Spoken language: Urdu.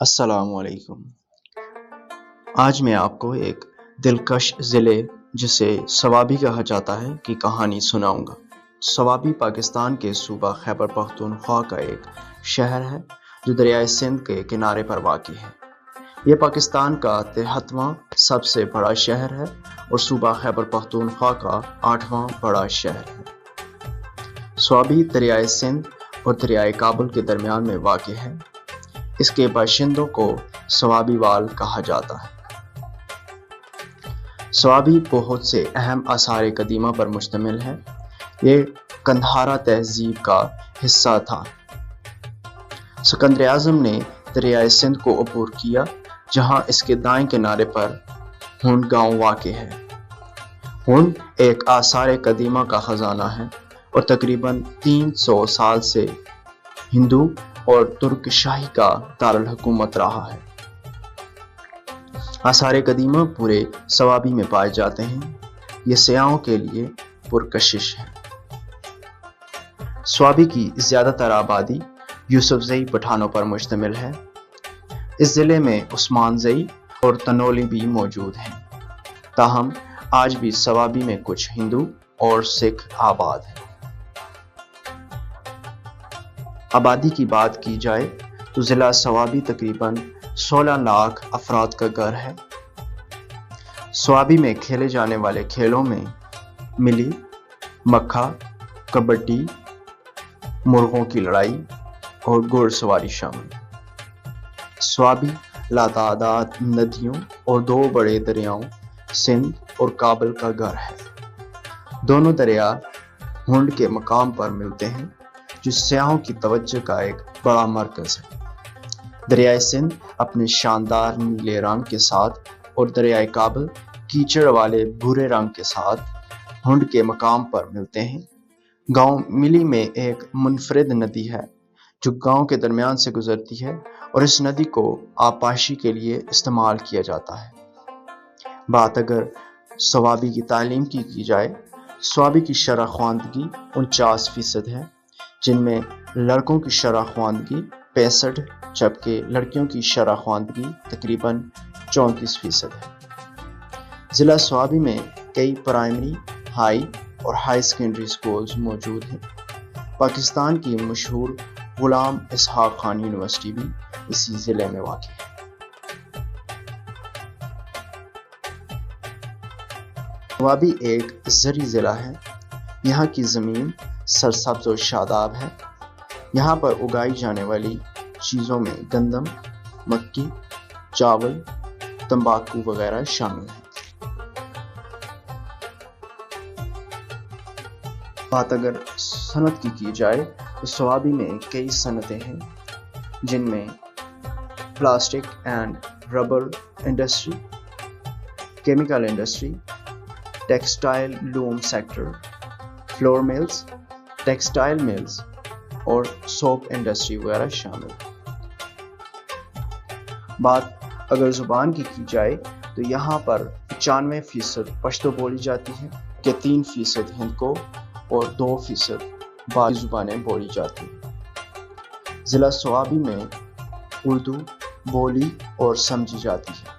السلام علیکم۔ آج میں آپ کو ایک دلکش ضلع جسے سوابی کہا جاتا ہے کی کہانی سناؤں گا۔ سوابی پاکستان کے صوبہ خیبر پختونخوا کا ایک شہر ہے جو دریائے سندھ کے کنارے پر واقع ہے۔ یہ پاکستان کا 63واں سب سے بڑا شہر ہے اور صوبہ خیبر پختونخوا کا 8واں بڑا شہر ہے۔ سوابی دریائے سندھ اور دریائے کابل کے درمیان میں واقع ہے۔ اس کے باشندوں کو سوابی وال کہا جاتا ہے۔ سوابی بہت سے اہم آثار قدیمہ پر مشتمل ہے۔ یہ قندھارا تہذیب کا حصہ تھا۔ سکندر اعظم نے دریائے سندھ کو عبور کیا جہاں اس کے دائیں کنارے پر ہنڈ گاؤں واقع ہے۔ ہنڈ ایک آثار قدیمہ کا خزانہ ہے اور تقریباً 300 سال سے ہندو اور ترک شاہی کا دارالحکومت رہا ہے۔ آثار قدیمہ پورے سوابی میں پائے جاتے ہیں۔ یہ سیاحوں کے لیے پرکشش ہے۔ سوابی کی زیادہ تر آبادی یوسف زئی پٹھانوں پر مشتمل ہے۔ اس ضلع میں عثمان زئی اور تنولی بھی موجود ہیں۔ تاہم آج بھی سوابی میں کچھ ہندو اور سکھ آباد ہیں۔ آبادی کی بات کی جائے تو ضلع سوابی تقریباً 16 لاکھ افراد کا گھر ہے۔ سوابی میں کھیلے جانے والے کھیلوں میں ملی، مکھا، کبڈی، مرغوں کی لڑائی اور گھوڑ سواری شامل ہے۔ سوابی لاتعداد ندیوں اور 2 بڑے دریاؤں سندھ اور کابل کا گھر ہے۔ دونوں دریا ہنڈ کے مقام پر ملتے ہیں جو سیاحوں کی توجہ کا ایک بڑا مرکز ہے۔ دریائے سندھ اپنے شاندار نیلے رنگ کے ساتھ اور دریائے کابل کیچڑ والے بھورے رنگ کے ساتھ ہنڈ کے مقام پر ملتے ہیں۔ گاؤں ملی میں ایک منفرد ندی ہے جو گاؤں کے درمیان سے گزرتی ہے اور اس ندی کو آبپاشی کے لیے استعمال کیا جاتا ہے۔ بات اگر سوابی کی تعلیم کی جائے، سوابی کی شرح خواندگی 49% ہے، جن میں لڑکوں کی شرح خواندگی 65 جبکہ لڑکیوں کی شرح خواندگی تقریباً 34% ہے۔ ضلع سوابی میں کئی پرائمری، ہائی اور ہائی سیکنڈری سکولز موجود ہیں۔ پاکستان کی مشہور غلام اسحاق خان یونیورسٹی بھی اسی ضلع میں واقع ہے۔ سوابی ایک زرعی ضلع ہے۔ یہاں کی زمین سرسبز و شاداب ہے۔ یہاں پر اگائی جانے والی چیزوں میں گندم، مکئی، چاول، تمباکو وغیرہ شامل ہیں۔ بات اگر صنعت کی جائے تو سوابی میں کئی صنعتیں ہیں جن میں plastic and rubber industry, chemical industry, textile loom sector, flour mills, textile mills اور سوپ انڈسٹری وغیرہ شامل ہیں۔ بات اگر زبان کی جائے تو یہاں پر 95% پشتو بولی جاتی ہے کہ 3% ہندکو اور 2% باقی زبانیں بولی جاتی ہیں۔ ضلع سوابی میں اردو بولی اور سمجھی جاتی ہے۔